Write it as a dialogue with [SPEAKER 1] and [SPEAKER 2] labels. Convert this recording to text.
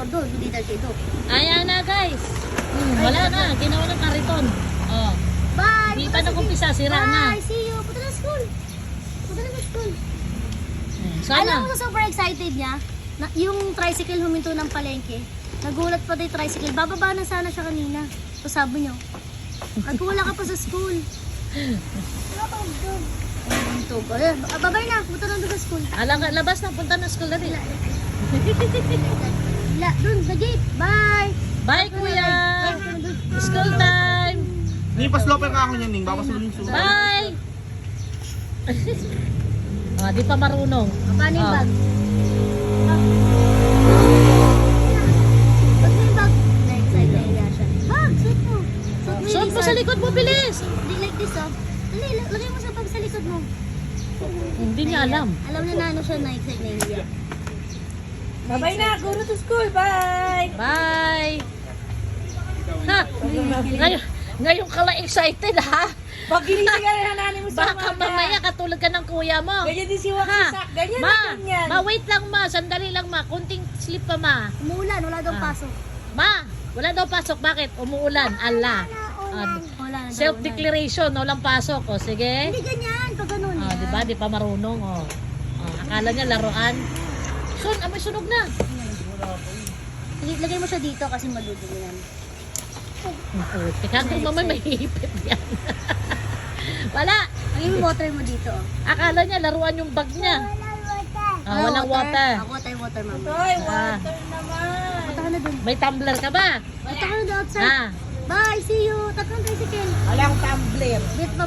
[SPEAKER 1] motor doon, hindi na siya doon.
[SPEAKER 2] Ayan na guys. Wala na, ginawa ng kariton. Oh.
[SPEAKER 1] Bye!
[SPEAKER 2] Di pa nakumpisa, sira na.
[SPEAKER 1] Bye! See you! Punta na school! Punta na school!
[SPEAKER 2] Sana.
[SPEAKER 1] Alam mo, super excited niya. Na, yung tricycle huminto ng palengke. Nagulat pa yung tricycle. Bababa na sana siya kanina. So sabi niyo, nagkuwala ka pa sa school. Ayan, babay na. Punta na doon sa school.
[SPEAKER 2] Labas na, punta na school na din.
[SPEAKER 1] Doon, sa gate. Bye!
[SPEAKER 2] Bye kuya! School time!
[SPEAKER 3] Ni pasloper ka ako niyan, Ning. Baka sulong sulo.
[SPEAKER 2] Bye! Di pa marunong.
[SPEAKER 1] Paano yung
[SPEAKER 2] Ah.
[SPEAKER 1] bag? Ba't mo yung bag? Na-excite na hiya siya. Bag! Suot mo!
[SPEAKER 2] Suot mo sa likod mo, bilis!
[SPEAKER 1] Hindi like this, oh. Dali, lagay mo sa bag sa likod mo.
[SPEAKER 2] Hindi niya alam.
[SPEAKER 1] Alam na ano siya, na-excite na hiya.
[SPEAKER 4] Bye na, go to school, bye!
[SPEAKER 2] Bye! Ha? Ngayon ka lang excited ha?
[SPEAKER 4] Pag ginising ka rin hananin mo sa
[SPEAKER 2] Baka mamaya katulad ka ng kuya mo.
[SPEAKER 4] Ganyan din si Wakisak, ganyan
[SPEAKER 2] Ma,
[SPEAKER 4] na ganyan.
[SPEAKER 2] wait lang ma, sandali lang ma, kunting sleep pa ma.
[SPEAKER 1] Umuulan, wala daw pasok.
[SPEAKER 2] Ma, wala daw pasok, bakit? Umuulan, ala.
[SPEAKER 1] Wala na daw.
[SPEAKER 2] Self-declaration, walang pasok, o sige.
[SPEAKER 1] Hindi ganyan, pag ganun.
[SPEAKER 2] Diba, di pa marunong, o. Akala niya laruan. Amoy sunog na.
[SPEAKER 1] Lagay mo siya dito kasi madudumi yan.
[SPEAKER 2] Tika kung mamay mahihipit yan. Wala.
[SPEAKER 1] Lagay mo water mo dito. Oh.
[SPEAKER 2] Akala niya laruan yung bag niya. Walang water.
[SPEAKER 1] Water, mama.
[SPEAKER 4] Toy, water naman.
[SPEAKER 1] Punta ka na dun.
[SPEAKER 2] May tumbler ka ba?
[SPEAKER 1] Punta ka na dun outside. Bye, see you. Tatlong tricycle.
[SPEAKER 4] Walang tumbler.
[SPEAKER 1] Bit pa